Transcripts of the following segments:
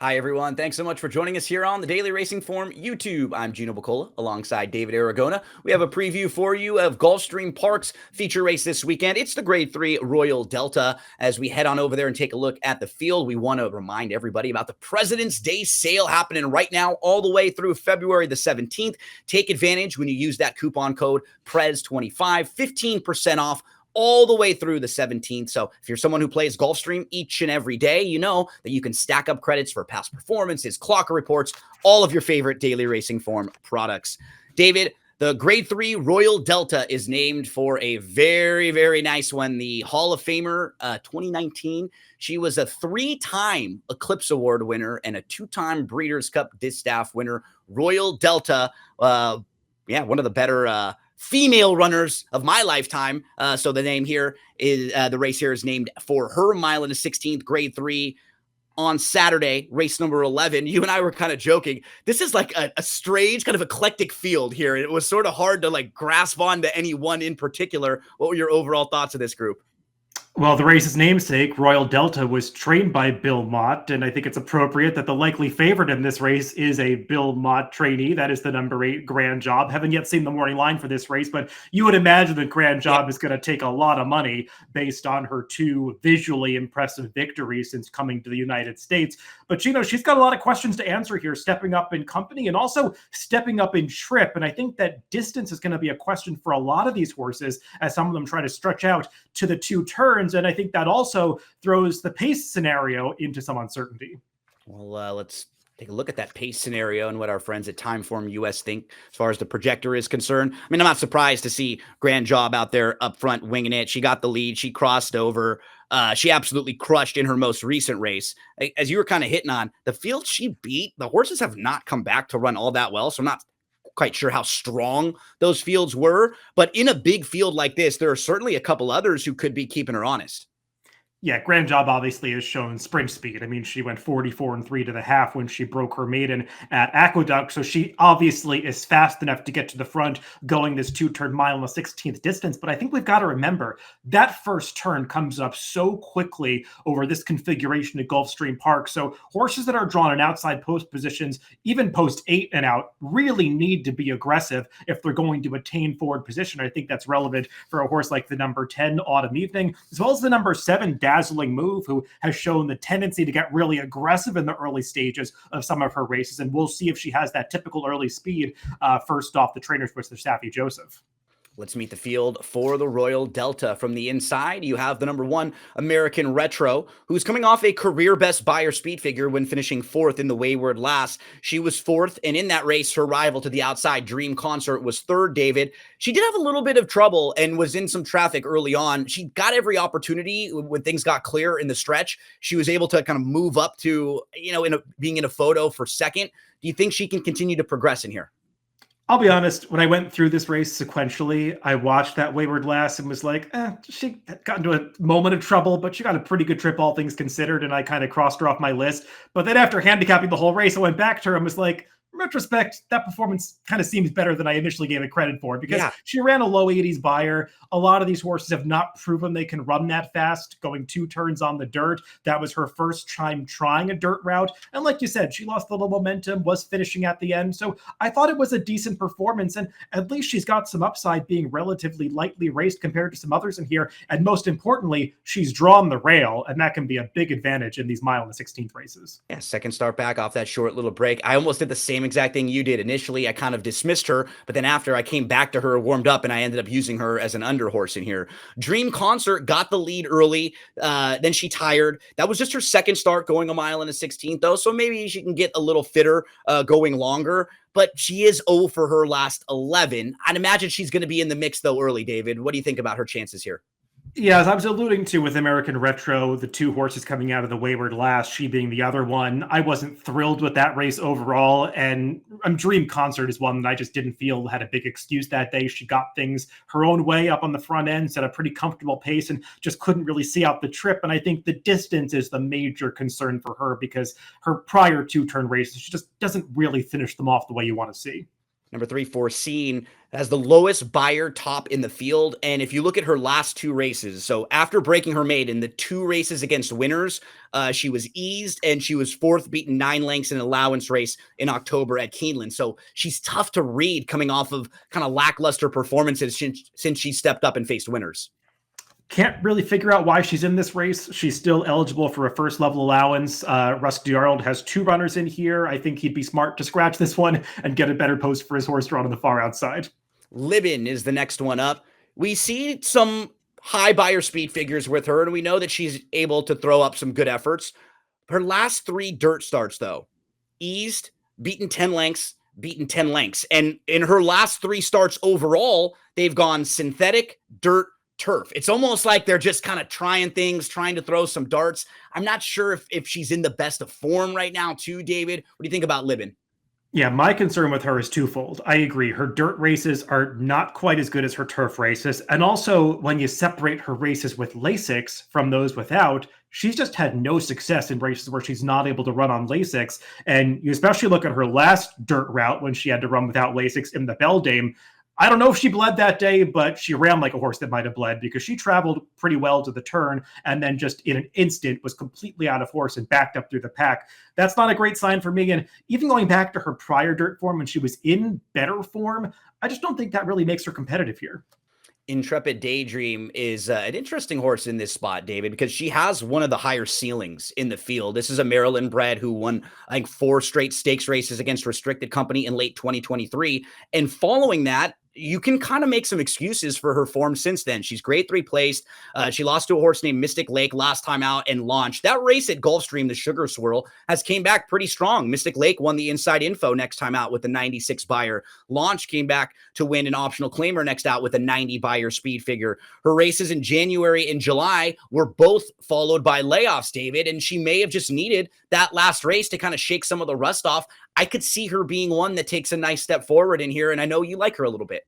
Hi, everyone. Thanks so much for joining us here on the Daily Racing Form YouTube. I'm Gino Buccola alongside David Aragona. We have a preview for you of Gulfstream Park's feature race this weekend. It's the Grade 3 Royal Delta. As we head on over there and take a look at the field, we want to remind everybody about the President's Day sale happening right now all the way through February the 17th. Take advantage when you use that coupon code PRES25, 15% off all the way through the 17th. So if you're someone who plays Gulfstream each and every day, you know that you can stack up credits for past performances, clocker reports, all of your favorite Daily Racing Form products. David, the Grade 3 Royal Delta is named for a very, very nice one. The Hall of Famer 2019. She was a 3-time Eclipse Award winner and a 2-time Breeders' Cup Distaff winner. Royal Delta, one of the better female runners of my lifetime. So the name here is the race here is named for her. Mile and a 16th, Grade 3 on Saturday, race number 11. You and I were kind of joking. This is like a strange kind of eclectic field here. It was sort of hard to like grasp onto any one in particular. What were your overall thoughts of this group? Well, the race's namesake, Royal Delta, was trained by Bill Mott, and I think it's appropriate that the likely favorite in this race is a Bill Mott trainee. That is the number 8 Grand Job. Haven't yet seen the morning line for this race, but you would imagine that Grand Job is going to take a lot of money based on her 2 visually impressive victories since coming to the United States. But, she's got a lot of questions to answer here, stepping up in company and also stepping up in trip. And I think that distance is going to be a question for a lot of these horses as some of them try to stretch out to the 2 turns. And I think that also throws the pace scenario into some uncertainty. Well, let's take a look at that pace scenario and what our friends at Timeform US think as far as the projector is concerned. I mean, I'm not surprised to see Grand Job out there up front winging it. She got the lead. She crossed over. She absolutely crushed in her most recent race. As you were kind of hitting on, the field she beat, the horses have not come back to run all that well. So I'm not quite sure how strong those fields were. But in a big field like this, there are certainly a couple others who could be keeping her honest. Yeah, Grand Job obviously has shown sprint speed. I mean, she went 44 and 3 to the half when she broke her maiden at Aqueduct. So she obviously is fast enough to get to the front going this 2-turn mile and a 16th distance. But I think we've got to remember that first turn comes up so quickly over this configuration at Gulfstream Park. So horses that are drawn in outside post positions, even post 8 and out, really need to be aggressive if they're going to attain forward position. I think that's relevant for a horse like the number 10 Autumn Evening, as well as the number 7 Dazzling Move, who has shown the tendency to get really aggressive in the early stages of some of her races. And we'll see if she has that typical early speed first off the trainers, which they're Saffie Joseph. Let's meet the field for the Royal Delta. From the inside, you have the number 1 American Retro, who's coming off a career best Beyer speed figure when finishing 4th in the Wayward Lass. She was 4th, and in that race, her rival to the outside, Dream Concert, was 3rd, David. She did have a little bit of trouble and was in some traffic early on. She got every opportunity when things got clear in the stretch. She was able to kind of move up to, being in a photo for 2nd. Do you think she can continue to progress in here? I'll be honest, when I went through this race sequentially, I watched that Wayward Lass and was like, she got into a moment of trouble, but she got a pretty good trip, all things considered, and I kind of crossed her off my list. But then after handicapping the whole race, I went back to her and was like, in retrospect, that performance kind of seems better than I initially gave it credit for, because she ran a low 80s Beyer. A lot of these horses have not proven they can run that fast, going 2 turns on the dirt. That was her first time trying a dirt route. And like you said, she lost a little momentum, was finishing at the end. So I thought it was a decent performance. And at least she's got some upside being relatively lightly raced compared to some others in here. And most importantly, she's drawn the rail. And that can be a big advantage in these mile and the 16th races. Yeah, second start back off that short little break. I almost did the same exact thing you did. Initially, I kind of dismissed her, but then after I came back to her, warmed up, and I ended up using her as an under horse in here. Dream Concert got the lead early. Then she tired. That was just her second start going a mile and a 16th, though, so maybe she can get a little fitter going longer. But she is 0 for her last 11. I'd imagine she's going to be in the mix, though, early, David. What do you think about her chances here? Yeah, as I was alluding to with American Retro, the 2 horses coming out of the Wayward Lass, she being the other one, I wasn't thrilled with that race overall. And Dream Concert is one that I just didn't feel had a big excuse that day. She got things her own way up on the front end, set a pretty comfortable pace, and just couldn't really see out the trip. And I think the distance is the major concern for her, because her prior 2-turn races, she just doesn't really finish them off the way you want to see. Number 3, Foreseen, has the lowest buyer top in the field. And if you look at her last 2 races, so after breaking her maiden, the 2 races against winners, she was eased and she was 4th, beaten 9 lengths in an allowance race in October at Keeneland. So she's tough to read coming off of kind of lackluster performances since she stepped up and faced winners. Can't really figure out why she's in this race. She's still eligible for a first level allowance. Rusty Arnold has 2 runners in here. I think he'd be smart to scratch this one and get a better post for his horse drawn on the far outside. Libin is the next one up. We see some high buyer speed figures with her, and we know that she's able to throw up some good efforts. Her last 3 dirt starts, though, eased, beaten 10 lengths, beaten 10 lengths. And in her last 3 starts overall, they've gone synthetic, dirt, turf. It's almost like they're just kind of trying things, trying to throw some darts. I'm not sure if she's in the best of form right now, too, David. What do you think about Libin? Yeah, my concern with her is twofold. I agree. Her dirt races are not quite as good as her turf races. And also, when you separate her races with Lasix from those without, she's just had no success in races where she's not able to run on Lasix. And you especially look at her last dirt route when she had to run without Lasix in the Beldame. I don't know if she bled that day, but she ran like a horse that might have bled because she traveled pretty well to the turn and then just in an instant was completely out of horse and backed up through the pack. That's not a great sign for me. And even going back to her prior dirt form when she was in better form, I just don't think that really makes her competitive here. Intrepid Daydream is an interesting horse in this spot, David, because she has one of the higher ceilings in the field. This is a Maryland bred who won, I think, 4 straight stakes races against Restricted Company in late 2023. And following that, you can kind of make some excuses for her form since then. She's grade 3 placed. She lost to a horse named Mystic Lake last time out and launched. That race at Gulfstream, the Sugar Swirl, has came back pretty strong. Mystic Lake won the inside info next time out with the 96 buyer. Launch came back to win an optional claimer next out with a 90 buyer speed figure. Her races in January and July were both followed by layoffs, David, and she may have just needed that last race to kind of shake some of the rust off. I could see her being one that takes a nice step forward in here, and I know you like her a little bit.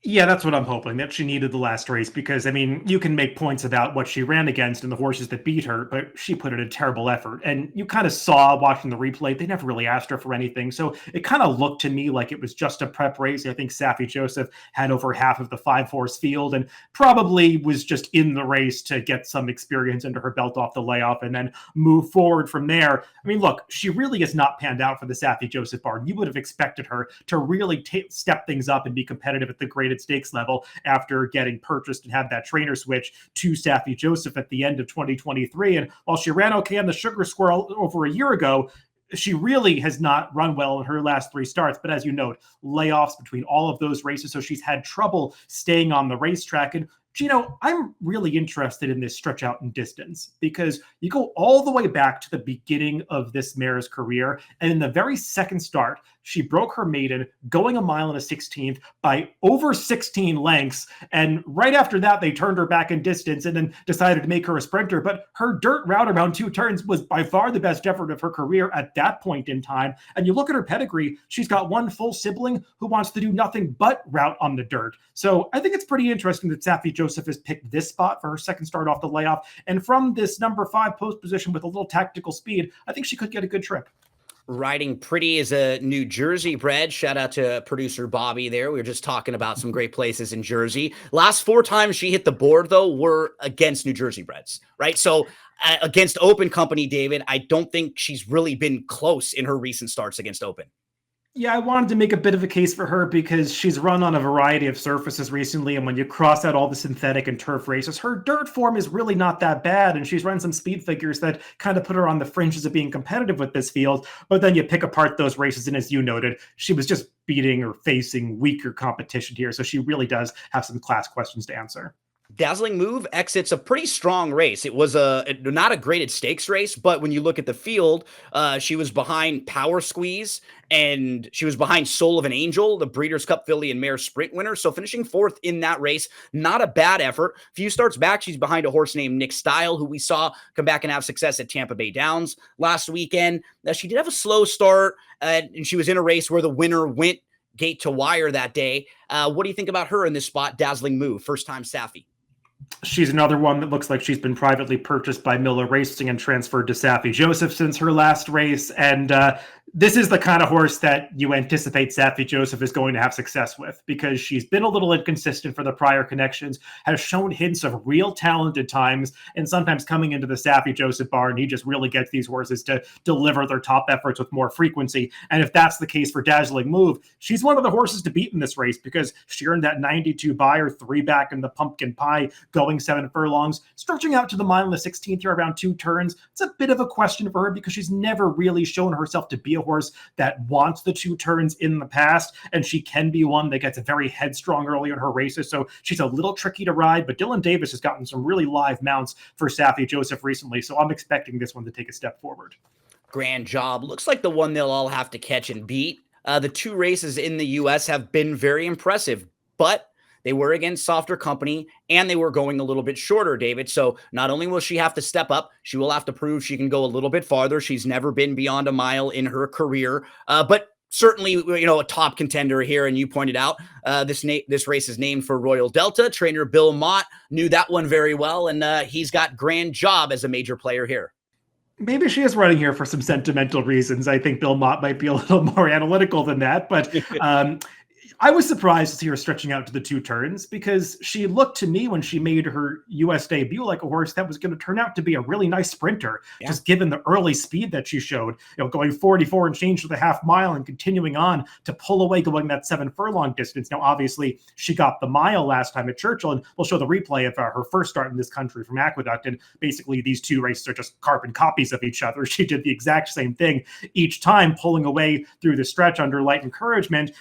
Yeah, that's what I'm hoping, that she needed the last race because, I mean, you can make points about what she ran against and the horses that beat her, but she put in a terrible effort. And you kind of saw watching the replay, they never really asked her for anything. So it kind of looked to me like it was just a prep race. I think Safi Joseph had over half of the 5-horse field and probably was just in the race to get some experience under her belt off the layoff and then move forward from there. I mean, look, she really has not panned out for the Safi Joseph barn. You would have expected her to really step things up and be competitive at the graded stakes level after getting purchased and had that trainer switch to Safi Joseph at the end of 2023. And while she ran okay on the Sugar Squirrel over a year ago, she really has not run well in her last 3 starts. But as you note, layoffs between all of those races. So she's had trouble staying on the racetrack. And Gino, I'm really interested in this stretch out in distance because you go all the way back to the beginning of this mare's career. And in the very second start, she broke her maiden going a mile and a 16th by over 16 lengths. And right after that, they turned her back in distance and then decided to make her a sprinter. But her dirt route around 2 turns was by far the best effort of her career at that point in time. And you look at her pedigree, she's got one full sibling who wants to do nothing but route on the dirt. So I think it's pretty interesting that Safi Joseph has picked this spot for her second start off the layoff. And from this number 5 post position with a little tactical speed, I think she could get a good trip. Riding Pretty is a New Jersey bred. Shout out to producer Bobby there. We were just talking about some great places in Jersey. Last 4 times she hit the board, though, were against New Jersey breds, right? So against Open Company, David, I don't think she's really been close in her recent starts against Open. Yeah, I wanted to make a bit of a case for her because she's run on a variety of surfaces recently, and when you cross out all the synthetic and turf races, her dirt form is really not that bad, and she's run some speed figures that kind of put her on the fringes of being competitive with this field, but then you pick apart those races, and as you noted, she was just beating or facing weaker competition here, so she really does have some class questions to answer. Dazzling Move exits a pretty strong race. It was not a graded stakes race, but when you look at the field, she was behind Power Squeeze and she was behind Soul of an Angel, the Breeders' Cup filly and mare sprint winner. So finishing 4th in that race, not a bad effort. A few starts back, she's behind a horse named Nick Style, who we saw come back and have success at Tampa Bay Downs last weekend. Now, she did have a slow start, and she was in a race where the winner went gate to wire that day. What do you think about her in this spot, Dazzling Move, first time Safi? She's another one that looks like she's been privately purchased by Miller Racing and transferred to Safi Joseph since her last race. And This is the kind of horse that you anticipate Safi Joseph is going to have success with, because she's been a little inconsistent for the prior connections, has shown hints of real talent at times, and sometimes coming into the Safi Joseph barn, he just really gets these horses to deliver their top efforts with more frequency. And if that's the case for Dazzling Move, she's one of the horses to beat in this race, because she earned that 92 buyer, 3 back in the pumpkin pie, going 7 furlongs, stretching out to the mile in the 16th here around 2 turns. It's a bit of a question for her, because she's never really shown herself to be a horse that wants the 2 turns in the past, and she can be one that gets very headstrong early in her races, so she's a little tricky to ride. But Dylan Davis has gotten some really live mounts for Safi Joseph recently, so I'm expecting this one to take a step forward. Grand job. Looks like the one they'll all have to catch and beat. The 2 races in the U.S. have been very impressive, but they were against softer company, and they were going a little bit shorter, David. So not only will she have to step up, she will have to prove she can go a little bit farther. She's never been beyond a mile in her career, but certainly, a top contender here. And you pointed out this race is named for Royal Delta. Trainer Bill Mott knew that one very well, and he's got Grand Job as a major player here. Maybe she is running here for some sentimental reasons. I think Bill Mott might be a little more analytical than that, but I was surprised to see her stretching out to the 2 turns, because she looked to me when she made her U.S. debut like a horse that was going to turn out to be a really nice sprinter, just given the early speed that she showed, going 44 and change to the half mile and continuing on to pull away going that 7 furlong distance. Now, obviously, she got the mile last time at Churchill, and we'll show the replay of her first start in this country from Aqueduct. And basically, these 2 races are just carbon copies of each other. She did the exact same thing each time, pulling away through the stretch under light encouragement.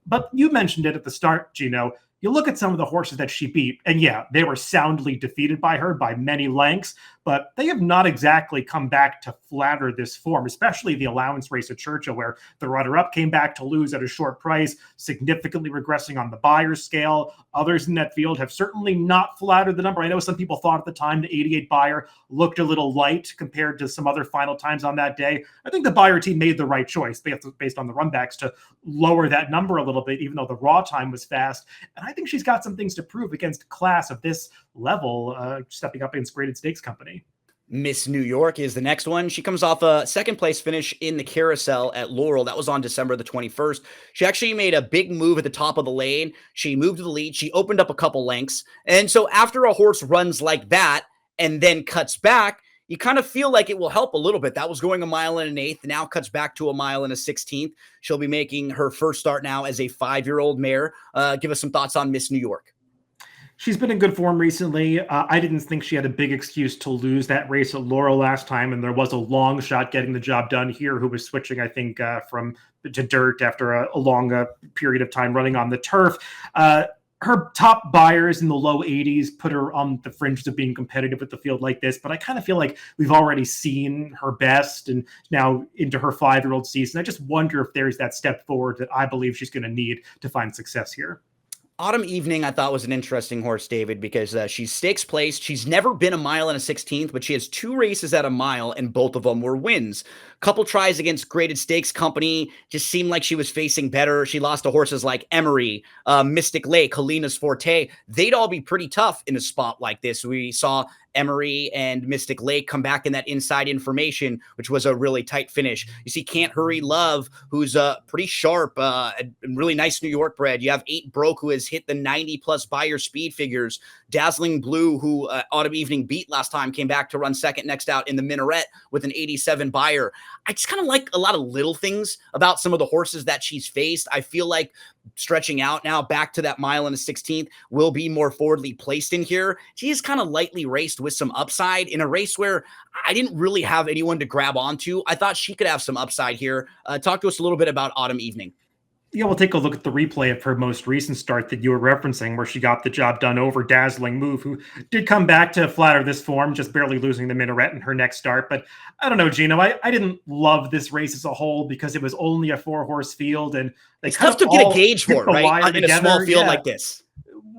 But you mentioned it at the start, Gino. You look at some of the horses that she beat, and yeah, they were soundly defeated by her by many lengths, but they have not exactly come back to flatter this form, especially the allowance race at Churchill, where the runner-up came back to lose at a short price, significantly regressing on the buyer's scale. Others in that field have certainly not flattered the number. I know some people thought at the time the 88 buyer looked a little light compared to some other final times on that day. I think the buyer team made the right choice based on the runbacks to lower that number a little bit, even though the raw time was fast. And I think she's got some things to prove against a class of this level, stepping up against Graded Stakes Company. Miss New York is the next one. She comes off a 2nd place finish in the Carousel at Laurel. That was on December the 21st. She actually made a big move at the top of the lane. She moved to the lead. She opened up a couple lengths. And so after a horse runs like that and then cuts back, you kind of feel like it will help a little bit. That was going a mile and an 1/8, now cuts back to a mile and a 16th. She'll be making her first start now as a 5-year-old mare. Give us some thoughts on Miss New York. She's been in good form recently. I didn't think she had a big excuse to lose that race at Laurel last time, and there was a long shot getting the job done here, who was switching, I think, from to dirt after a long period of time running on the turf. Her top buyers in the low 80s put her on the fringes of being competitive with the field like this, but I kind of feel like we've already seen her best, and now into her 5-year-old season. I just wonder if there's that step forward that I believe she's going to need to find success here. Autumn Evening, I thought, was an interesting horse, David, because she's stakes placed. She's never been a mile and a 16th, but she has 2 races at a mile, and both of them were wins. Couple tries against Graded Stakes Company, just seemed like she was facing better. She lost to horses like Emery, Mystic Lake, Helena's Forte. They'd all be pretty tough in a spot like this. We saw Emery and Mystic Lake come back in that Inside Information, which was a really tight finish. You see Can't Hurry Love, who's pretty sharp, and really nice New York bred. You have 8 Broke, who has hit the 90+ buyer speed figures. Dazzling Blue, who Autumn Evening beat last time, came back to run second next out in the Minaret with an 87 buyer. I just kind of like a lot of little things about some of the horses that she's faced. I feel like stretching out now back to that mile and a 16th will be more forwardly placed in here. She is kind of lightly raced with some upside in a race where I didn't really have anyone to grab onto. I thought she could have some upside here. Talk to us a little bit about Autumn Evening. Yeah, we'll take a look at the replay of her most recent start that you were referencing, where she got the job done over Dazzling Move, who did come back to flatter this form, just barely losing the Minaret in her next start. But I don't know, Gino, I didn't love this race as a whole, because it was only a 4-horse field, and it's tough to get a gauge for it, right? In a small field like this.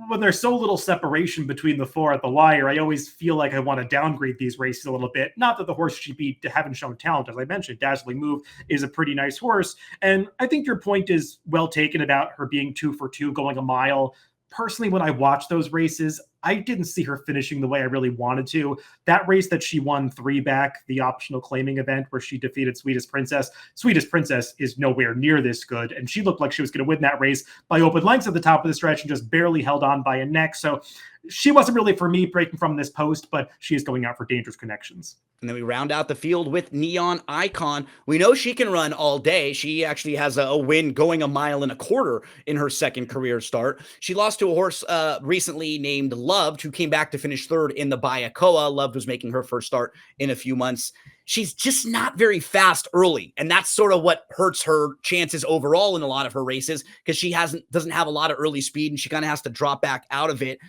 When there's so little separation between the 4 at the wire, I always feel like I want to downgrade these races a little bit. Not that the horse she beat haven't shown talent. As I mentioned, Dazzling Move is a pretty nice horse. And I think your point is well taken about her being 2 for 2 going a mile. Personally, when I watch those races, I didn't see her finishing the way I really wanted to. That race that she won 3 back, the optional claiming event where she defeated Sweetest Princess is nowhere near this good. And she looked like she was going to win that race by open lengths at the top of the stretch and just barely held on by a neck. So she wasn't really for me breaking from this post, but she is going out for dangerous connections. And then we round out the field with Neon Icon. We know she can run all day. She actually has a win going 1.25 miles in her second career start. She lost to a horse recently named Loved, who came back to finish third in the Buccola. Loved was making her first start in a few months. She's just not very fast early, and that's sort of what hurts her chances overall in a lot of her races, because she doesn't have a lot of early speed, and she kind of has to drop back out of it.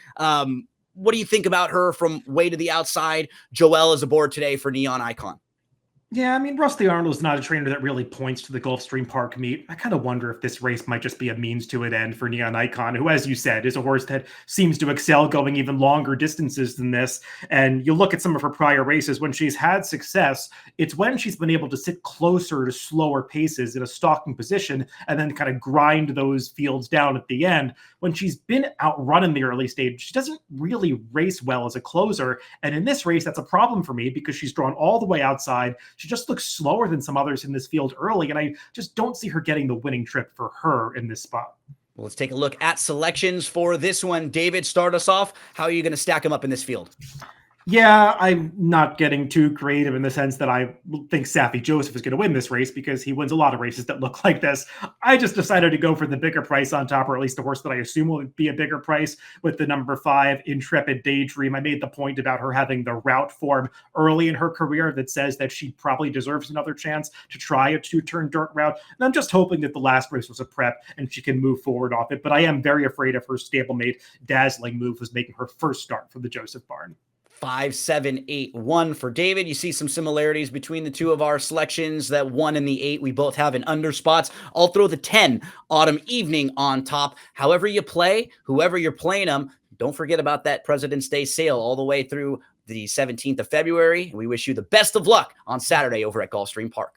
What do you think about her from way to the outside? Joel is aboard today for Neon Icon. Yeah, I mean, Rusty Arnold is not a trainer that really points to the Gulfstream Park meet. I kind of wonder if this race might just be a means to an end for Neon Icon, who, as you said, is a horse that seems to excel going even longer distances than this. And you look at some of her prior races, when she's had success, it's when she's been able to sit closer to slower paces in a stalking position and then kind of grind those fields down at the end. When she's been outrun in the early stage, she doesn't really race well as a closer. And in this race, that's a problem for me because she's drawn all the way outside. She just looks slower than some others in this field early, and I just don't see her getting the winning trip for her in this spot. Well, let's take a look at selections for this one. David, start us off. How are you going to stack them up in this field? Yeah, I'm not getting too creative in the sense that I think Saffy Joseph is going to win this race because he wins a lot of races that look like this. I just decided to go for the bigger price on top, or at least the horse that I assume will be a bigger price, with the number 5 Intrepid Daydream. I made the point about her having the route form early in her career that says that she probably deserves another chance to try a 2-turn dirt route. And I'm just hoping that the last race was a prep and she can move forward off it. But I am very afraid of her stablemate Dazzling Move, who's making her first start for the Joseph Barn. 5, 7, 8, 1 for David. You see some similarities between the two of our selections. That 1 and the 8, we both have in under spots. I'll throw the 10 Autumn Evening on top. However you play, whoever you're playing them, don't forget about that President's Day sale all the way through the 17th of February. We wish you the best of luck on Saturday over at Gulfstream Park.